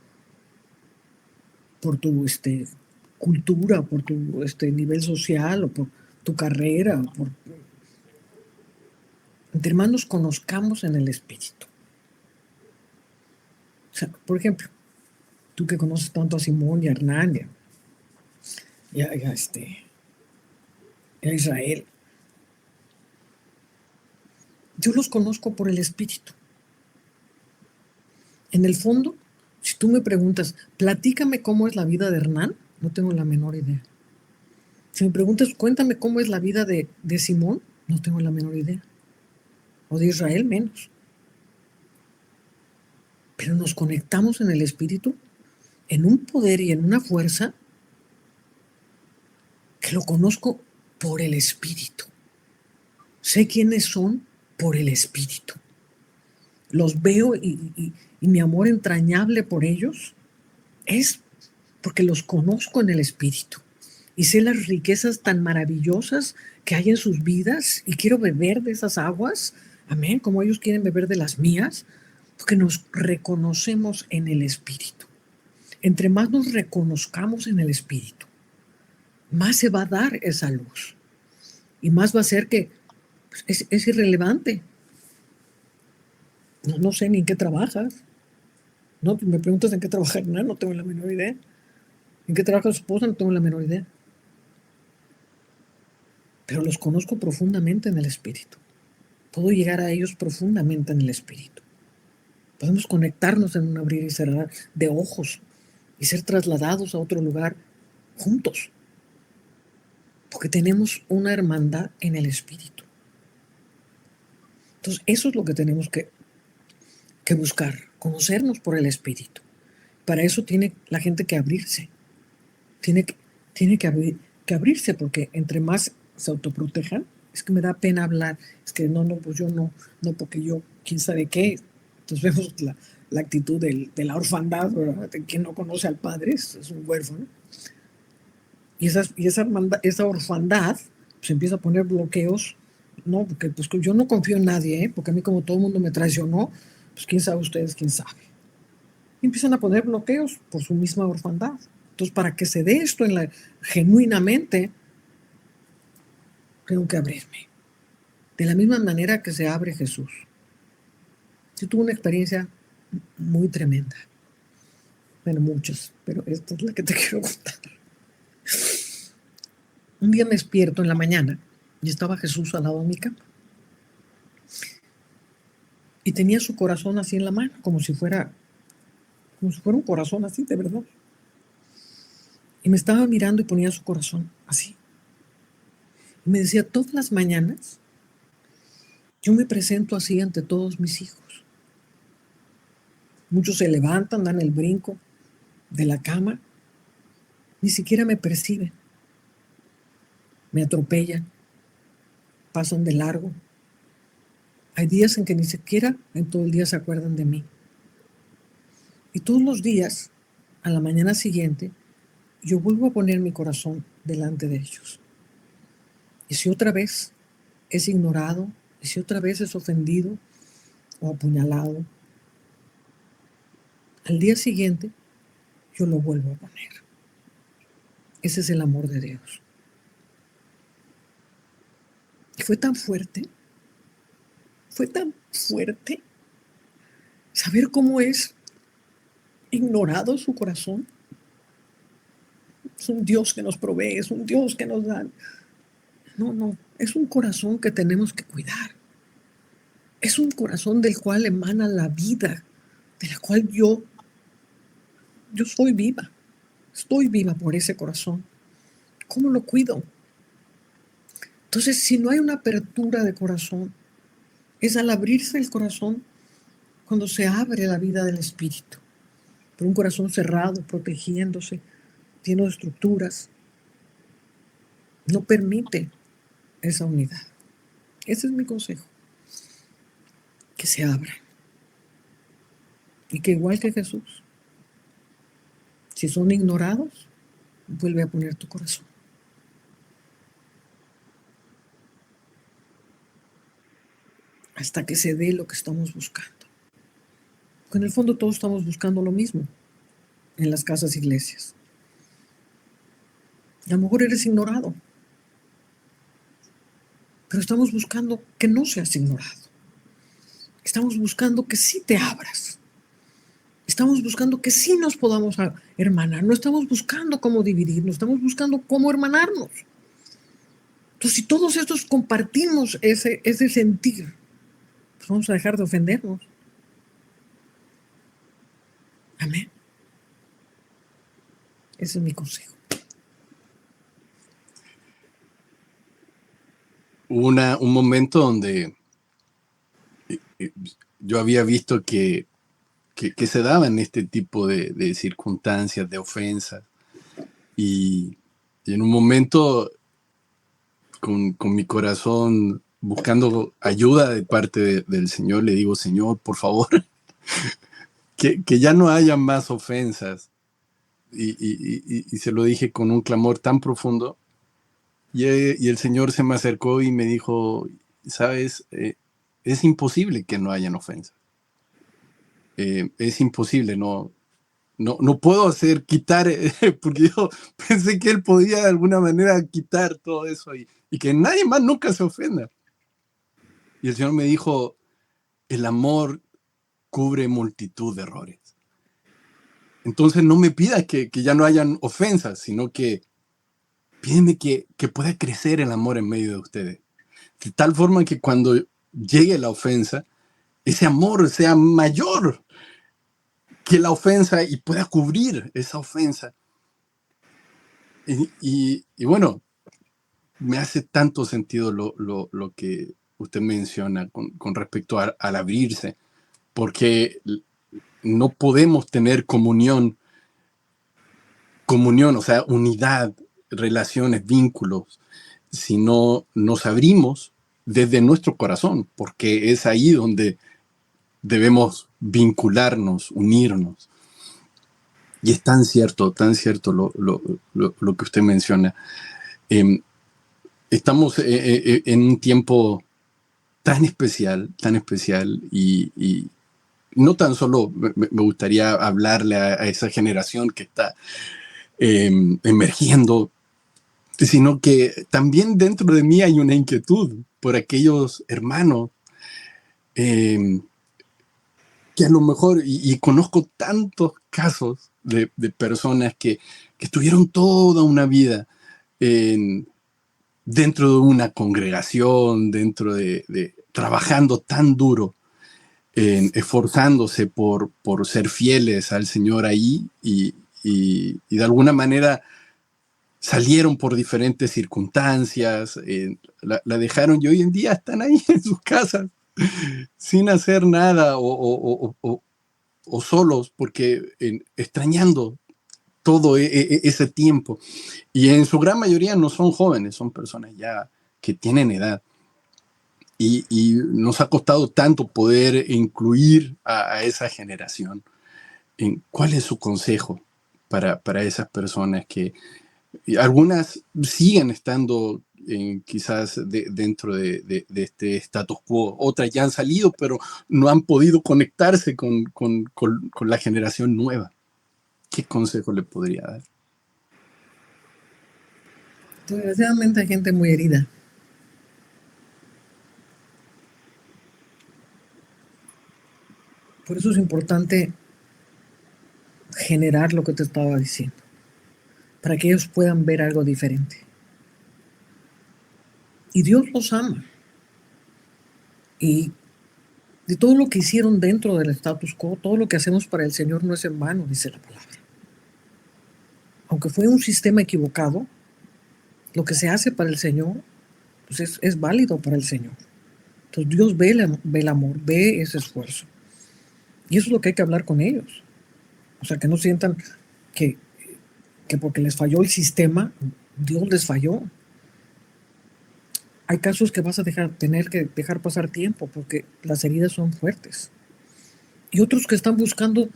cultura, por tu nivel social, tu carrera, entre más nos conozcamos en el espíritu. O sea, por ejemplo, tú que conoces tanto a Simón y a Hernán y a Israel, yo los conozco por el espíritu. En el fondo, si tú me preguntas, platícame cómo es la vida de Hernán, no tengo la menor idea. Si me preguntas, cuéntame cómo es la vida de Simón, no tengo la menor idea. O de Israel menos. Pero nos conectamos en el espíritu, en un poder y en una fuerza que lo conozco por el espíritu. Sé quiénes son por el espíritu. Los veo y mi amor entrañable por ellos es porque los conozco en el espíritu. Y sé las riquezas tan maravillosas que hay en sus vidas y quiero beber de esas aguas, amén, como ellos quieren beber de las mías, porque nos reconocemos en el espíritu. Entre más nos reconozcamos en el espíritu, más se va a dar esa luz y más va a ser que es irrelevante. No sé ni en qué trabajas. No, me preguntas en qué trabaja Hernán, no tengo la menor idea. ¿En qué trabaja su esposa? No tengo la menor idea. Pero los conozco profundamente en el espíritu. Puedo llegar a ellos profundamente en el espíritu. Podemos conectarnos en un abrir y cerrar de ojos y ser trasladados a otro lugar juntos. Porque tenemos una hermandad en el espíritu. Entonces, eso es lo que tenemos que buscar, conocernos por el espíritu. Para eso tiene la gente que abrirse. Tiene que abrirse, porque entre más se autoprotejan, es que me da pena hablar, es que no, pues yo no, porque yo, quién sabe qué. Entonces vemos la actitud de la orfandad, ¿verdad? De quien no conoce al padre, es un huérfano. Y esa orfandad pues empieza a poner bloqueos, ¿no? Porque pues yo no confío en nadie, porque a mí como todo el mundo me traicionó, pues quién sabe ustedes, quién sabe. Y empiezan a poner bloqueos por su misma orfandad. Entonces, para que se dé esto genuinamente, tengo que abrirme. De la misma manera que se abre Jesús. Yo tuve una experiencia muy tremenda. Bueno, muchas, pero esta es la que te quiero contar. Un día me despierto en la mañana y estaba Jesús al lado de mi cama. Y tenía su corazón así en la mano, como si fuera un corazón así, de verdad. Y me estaba mirando y ponía su corazón así. Y me decía, todas las mañanas yo me presento así ante todos mis hijos. Muchos se levantan, dan el brinco de la cama, ni siquiera me perciben. Me atropellan, pasan de largo. Hay días en que ni siquiera en todo el día se acuerdan de mí. Y todos los días, a la mañana siguiente, yo vuelvo a poner mi corazón delante de ellos. Y si otra vez es ignorado, y si otra vez es ofendido o apuñalado, al día siguiente yo lo vuelvo a poner. Ese es el amor de Dios. Y fue tan fuerte saber cómo es ignorado su corazón. Es un Dios que nos provee, es un Dios que nos da. No, es un corazón que tenemos que cuidar. Es un corazón del cual emana la vida, de la cual yo soy viva. Estoy viva por ese corazón. ¿Cómo lo cuido? Entonces, si no hay una apertura de corazón, es al abrirse el corazón cuando se abre la vida del espíritu. Pero un corazón cerrado, protegiéndose, lleno de estructuras, no permite esa unidad. Ese es mi consejo. Que se abra. Y que igual que Jesús, si son ignorados, vuelve a poner tu corazón. Hasta que se dé lo que estamos buscando. Porque en el fondo todos estamos buscando lo mismo en las casas iglesias. A lo mejor eres ignorado. pero estamos buscando que no seas ignorado. Estamos buscando que sí te abras. Estamos buscando que sí nos podamos hermanar. No estamos buscando cómo dividirnos, estamos buscando cómo hermanarnos. Entonces, si todos estos compartimos ese sentir, pues vamos a dejar de ofendernos. Amén. Ese es mi consejo. Hubo un momento donde yo había visto que se daban este tipo de circunstancias, de ofensas. Y en un momento, con mi corazón buscando ayuda de parte del Señor, le digo: Señor, por favor, que ya no haya más ofensas. Y se lo dije con un clamor tan profundo. Y el Señor se me acercó y me dijo: sabes, es imposible que no hayan ofensas. Es imposible, no puedo quitar, porque yo pensé que Él podía de alguna manera quitar todo eso y que nadie más nunca se ofenda. Y el Señor me dijo: el amor cubre multitud de errores. Entonces no me pidas que ya no hayan ofensas, sino que pídeme que pueda crecer el amor en medio de ustedes. De tal forma que cuando llegue la ofensa, ese amor sea mayor que la ofensa y pueda cubrir esa ofensa. Y bueno, me hace tanto sentido lo que usted menciona con respecto al abrirse, porque no podemos tener comunión, o sea, unidad, relaciones, vínculos, si no nos abrimos desde nuestro corazón, porque es ahí donde debemos vincularnos, unirnos. Y es tan cierto lo que usted menciona. Estamos en un tiempo tan especial, y no tan solo me gustaría hablarle a esa generación que está emergiendo, sino que también dentro de mí hay una inquietud por aquellos hermanos que a lo mejor, y conozco tantos casos de personas que tuvieron toda una vida dentro de una congregación, dentro de trabajando tan duro, esforzándose por ser fieles al Señor ahí, y de alguna manera salieron por diferentes circunstancias, la dejaron, y hoy en día están ahí en sus casas sin hacer nada, o solos, porque extrañando todo ese tiempo. Y en su gran mayoría no son jóvenes, son personas ya que tienen edad. Y nos ha costado tanto poder incluir a esa generación. ¿Cuál es su consejo para esas personas que algunas siguen estando quizás dentro de este status quo? Otras ya han salido, pero no han podido conectarse con la generación nueva. ¿Qué consejo le podría dar? Desgraciadamente hay gente muy herida. Por eso es importante generar lo que te estaba diciendo, para que ellos puedan ver algo diferente. Y Dios los ama. Y de todo lo que hicieron dentro del status quo, todo lo que hacemos para el Señor no es en vano, dice la palabra. Aunque fue un sistema equivocado, lo que se hace para el Señor pues es válido para el Señor. Entonces Dios ve el amor, ve ese esfuerzo. Y eso es lo que hay que hablar con ellos. O sea, que no sientan que porque les falló el sistema, Dios les falló. Hay casos que vas a tener que dejar pasar tiempo porque las heridas son fuertes. Y otros que están buscando,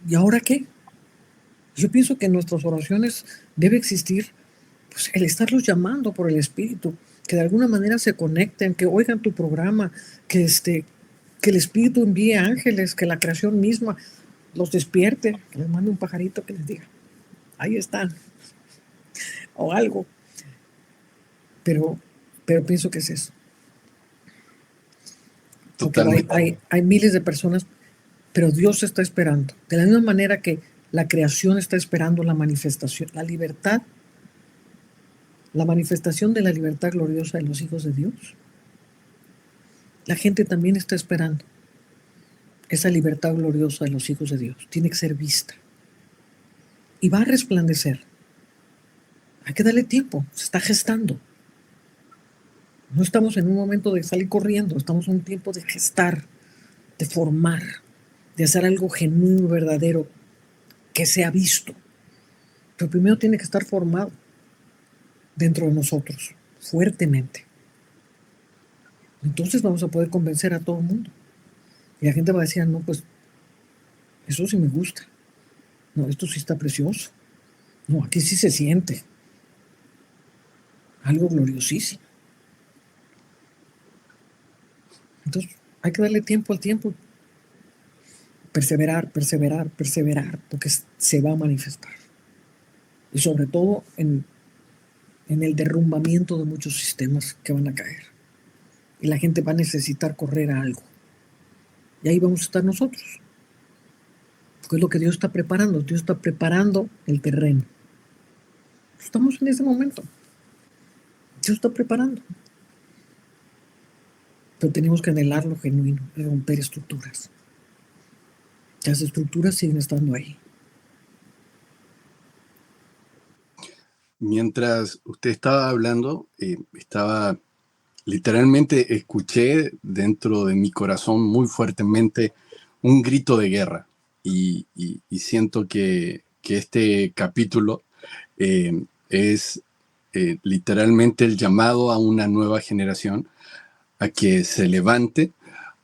¿y ahora qué? Yo pienso que en nuestras oraciones debe existir pues, el estarlos llamando por el Espíritu, que de alguna manera se conecten, que oigan tu programa, que el Espíritu envíe ángeles, que la creación misma los despierte, que les mande un pajarito que les diga, ahí están, o algo. Pero pienso que es eso. Porque Totalmente. hay miles de personas, pero Dios está esperando. De la misma manera que la creación está esperando la manifestación, la libertad, la manifestación de la libertad gloriosa de los hijos de Dios. La gente también está esperando esa libertad gloriosa de los hijos de Dios. Tiene que ser vista. Y va a resplandecer. Hay que darle tiempo. Se está gestando. No estamos en un momento de salir corriendo. Estamos en un tiempo de gestar, de formar, de hacer algo genuino, verdadero, que sea visto. Pero primero tiene que estar formado dentro de nosotros, fuertemente. Entonces vamos a poder convencer a todo el mundo. Y la gente va a decir, no, pues eso sí me gusta. No, esto sí está precioso. No, aquí sí se siente algo gloriosísimo. Entonces hay que darle tiempo al tiempo. Perseverar, perseverar, perseverar, porque se va a manifestar. Y sobre todo en el derrumbamiento de muchos sistemas que van a caer. Y la gente va a necesitar correr a algo. Y ahí vamos a estar nosotros. Porque es lo que Dios está preparando. Dios está preparando el terreno. Estamos en ese momento. Dios está preparando. Pero tenemos que anhelar lo genuino y romper estructuras. Las estructuras siguen estando ahí. Mientras usted estaba hablando, literalmente escuché dentro de mi corazón muy fuertemente un grito de guerra y siento que este capítulo es literalmente el llamado a una nueva generación a que se levante,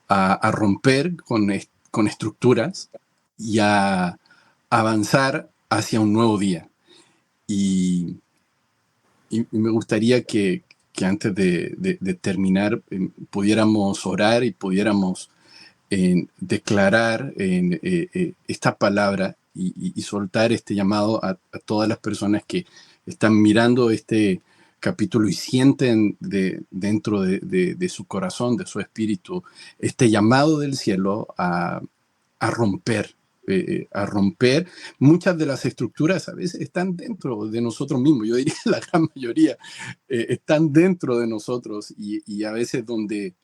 a romper con estructuras y a avanzar hacia un nuevo día. Y me gustaría que antes de terminar pudiéramos orar y pudiéramos declarar esta palabra y soltar este llamado a todas las personas que están mirando este capítulo y sienten dentro de su corazón, de su espíritu, este llamado del cielo a romper. A romper. Muchas de las estructuras a veces están dentro de nosotros mismos, yo diría la gran mayoría están dentro de nosotros y a veces donde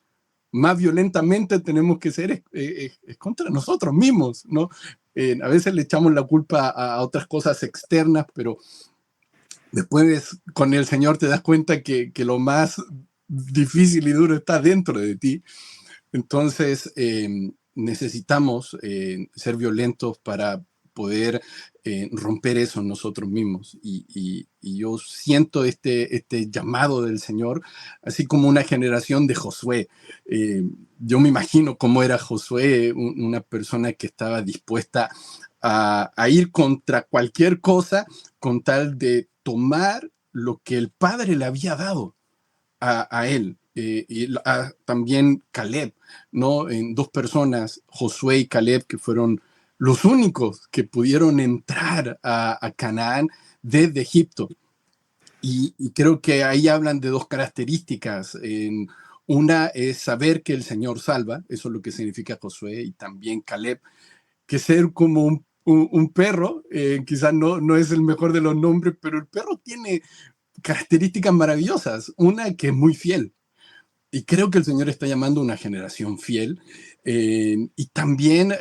más violentamente tenemos que ser es contra nosotros mismos, ¿no? A veces le echamos la culpa a otras cosas externas, pero después con el Señor te das cuenta que lo más difícil y duro está dentro de ti. Entonces, necesitamos ser violentos para poder romper eso en nosotros mismos. Y yo siento este llamado del Señor, así como una generación de Josué. Yo me imagino cómo era Josué, una persona que estaba dispuesta a ir contra cualquier cosa con tal de tomar lo que el Padre le había dado a él. Y también Caleb, ¿no? En dos personas, Josué y Caleb, que fueron los únicos que pudieron entrar a Canaán desde Egipto. Y creo que ahí hablan de dos características. Una es saber que el Señor salva, eso es lo que significa Josué, y también Caleb, que ser como un perro, quizás no es el mejor de los nombres, pero el perro tiene características maravillosas. Una que es muy fiel, y creo que el Señor está llamando a una generación fiel. Y también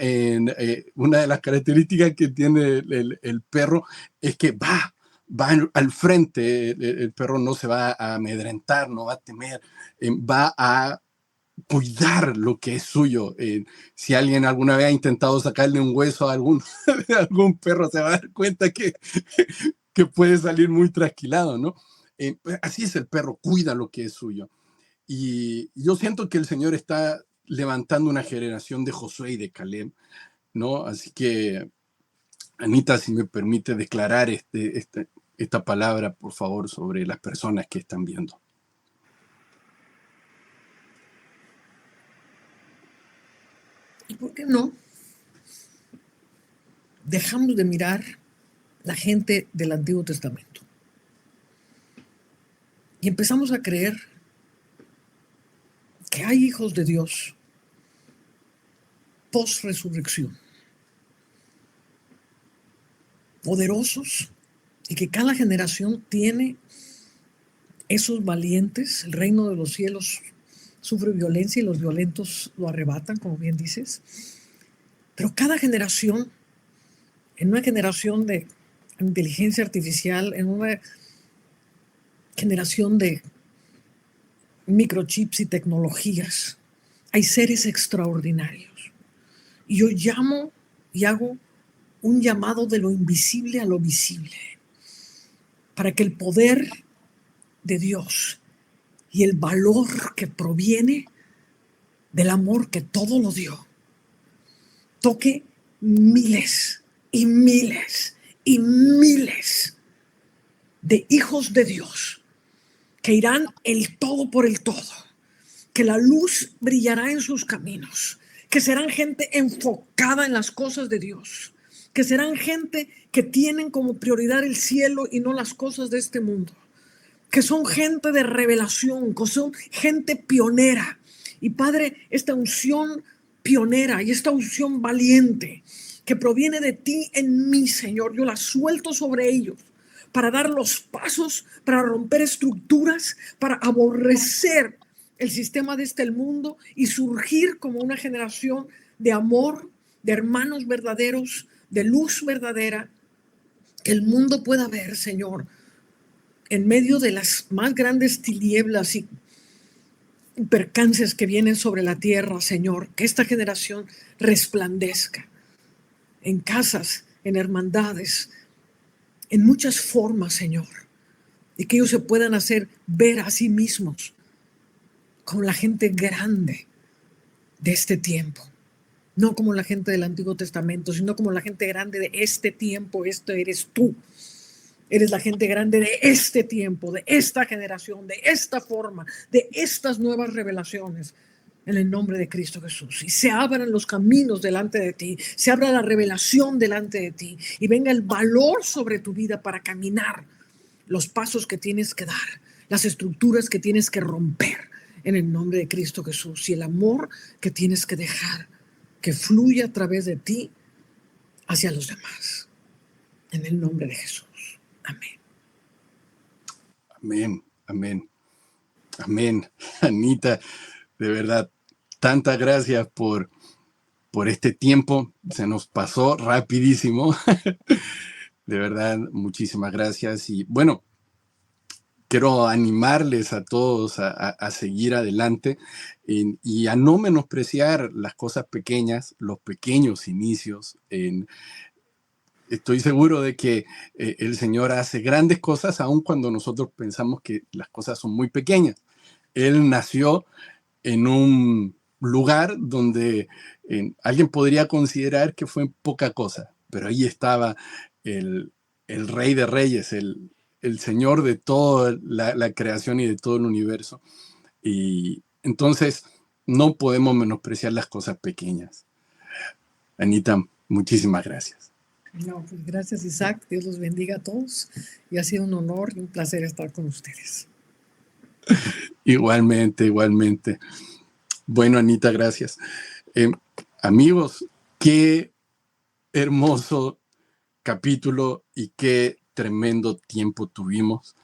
una de las características que tiene el perro es que va al frente. El perro no se va a amedrentar, no va a temer, va a cuidar lo que es suyo. Si alguien alguna vez ha intentado sacarle un hueso a algún perro, se va a dar cuenta que puede salir muy trasquilado, ¿no? Así es el perro, cuida lo que es suyo. Y yo siento que el Señor está levantando una generación de Josué y de Caleb, ¿no? Así que, Anita, si me permite declarar esta palabra, por favor, sobre las personas que están viendo. ¿Y por qué no? Dejamos de mirar la gente del Antiguo Testamento y empezamos a creer que hay hijos de Dios post-resurrección, poderosos, y que cada generación tiene esos valientes. El reino de los cielos sufre violencia y los violentos lo arrebatan, como bien dices. Pero cada generación, en una generación de inteligencia artificial, en una generación de microchips y tecnologías, hay seres extraordinarios. Y yo llamo y hago un llamado de lo invisible a lo visible, para que el poder de Dios y el valor que proviene del amor que todo lo dio toque miles y miles y miles de hijos de Dios que irán el todo por el todo, que la luz brillará en sus caminos, que serán gente enfocada en las cosas de Dios, que serán gente que tienen como prioridad el cielo y no las cosas de este mundo, que son gente de revelación, que son gente pionera. Y Padre, esta unción pionera y esta unción valiente que proviene de ti en mí, Señor, yo la suelto sobre ellos para dar los pasos, para romper estructuras, para aborrecer el sistema de este mundo y surgir como una generación de amor, de hermanos verdaderos, de luz verdadera, que el mundo pueda ver, Señor, en medio de las más grandes tinieblas y percances que vienen sobre la tierra, Señor, que esta generación resplandezca en casas, en hermandades, en muchas formas, Señor, y que ellos se puedan hacer ver a sí mismos como la gente grande de este tiempo, no como la gente del Antiguo Testamento, sino como la gente grande de este tiempo. Este eres tú. Eres la gente grande de este tiempo, de esta generación, de esta forma, de estas nuevas revelaciones, en el nombre de Cristo Jesús. Y se abran los caminos delante de ti, se abra la revelación delante de ti y venga el valor sobre tu vida para caminar los pasos que tienes que dar, las estructuras que tienes que romper en el nombre de Cristo Jesús, y el amor que tienes que dejar que fluya a través de ti hacia los demás. En el nombre de Jesús. Amén. Amén, amén, amén. Anita, de verdad, tantas gracias por este tiempo. Se nos pasó rapidísimo. De verdad, muchísimas gracias. Y bueno, quiero animarles a todos a seguir adelante y a no menospreciar las cosas pequeñas, los pequeños inicios. Estoy seguro de que el Señor hace grandes cosas aun cuando nosotros pensamos que las cosas son muy pequeñas. Él nació en un lugar donde alguien podría considerar que fue poca cosa, pero ahí estaba el Rey de Reyes, el Señor de toda la creación y de todo el universo. Y entonces no podemos menospreciar las cosas pequeñas. Anita, muchísimas gracias. No, pues gracias, Isaac. Dios los bendiga a todos. Y ha sido un honor y un placer estar con ustedes. Igualmente, igualmente. Bueno, Anita, gracias. Amigos, qué hermoso capítulo y qué tremendo tiempo tuvimos.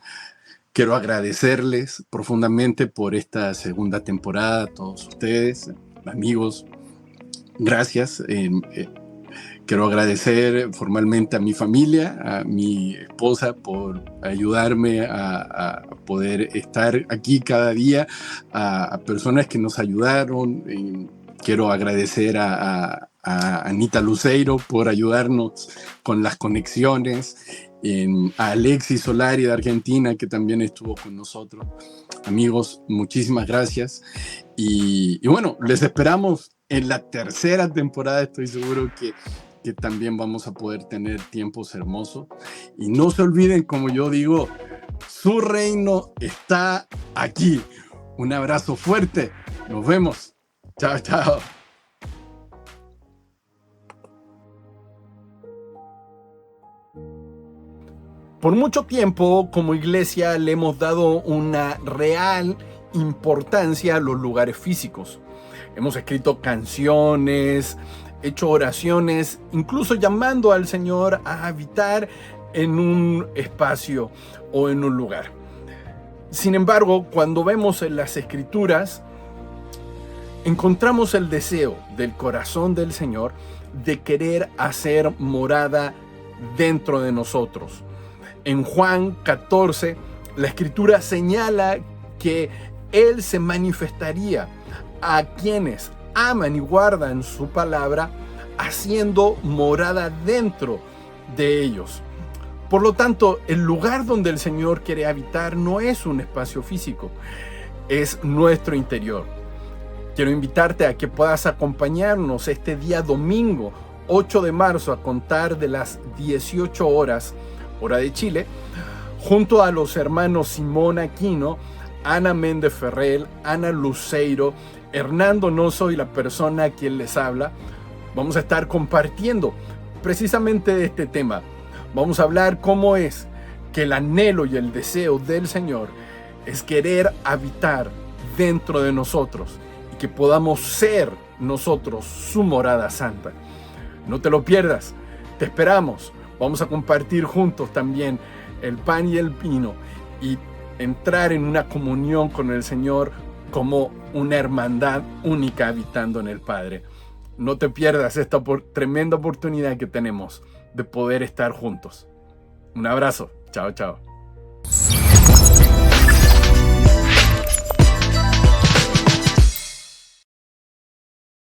Quiero agradecerles profundamente por esta segunda temporada a todos ustedes, amigos. Gracias. Quiero agradecer formalmente a mi familia, a mi esposa, por ayudarme a poder estar aquí cada día, a personas que nos ayudaron. Quiero agradecer a Anita Luceiro por ayudarnos con las conexiones, a Alexis Solari de Argentina, que también estuvo con nosotros. Amigos, muchísimas gracias. Y bueno, les esperamos en la tercera temporada. Estoy seguro que también vamos a poder tener tiempos hermosos. Y no se olviden, como yo digo, su reino está aquí. Un abrazo fuerte. Nos vemos. Chao, chao. Por mucho tiempo, como iglesia, le hemos dado una real importancia a los lugares físicos. Hemos escrito canciones, hecho oraciones, incluso llamando al Señor a habitar en un espacio o en un lugar. Sin embargo, cuando vemos en las Escrituras, encontramos el deseo del corazón del Señor de querer hacer morada dentro de nosotros. En Juan 14, la Escritura señala que Él se manifestaría a quienes aman y guardan su palabra, haciendo morada dentro de ellos. Por lo tanto, el lugar donde el Señor quiere habitar no es un espacio físico, es nuestro interior. Quiero invitarte a que puedas acompañarnos este día domingo 8 de marzo a contar de las 18 horas, hora de Chile, junto a los hermanos Simón Aquino, Ana Méndez Ferrell, Ana Luceiro, Hernando Noso y la persona a quien les habla. Vamos a estar compartiendo precisamente de este tema. Vamos a hablar cómo es que el anhelo y el deseo del Señor es querer habitar dentro de nosotros y que podamos ser nosotros su morada santa. No te lo pierdas, te esperamos. Vamos a compartir juntos también el pan y el vino y entrar en una comunión con el Señor como una hermandad única habitando en el Padre. No te pierdas esta tremenda oportunidad que tenemos de poder estar juntos. Un abrazo. Chao, chao.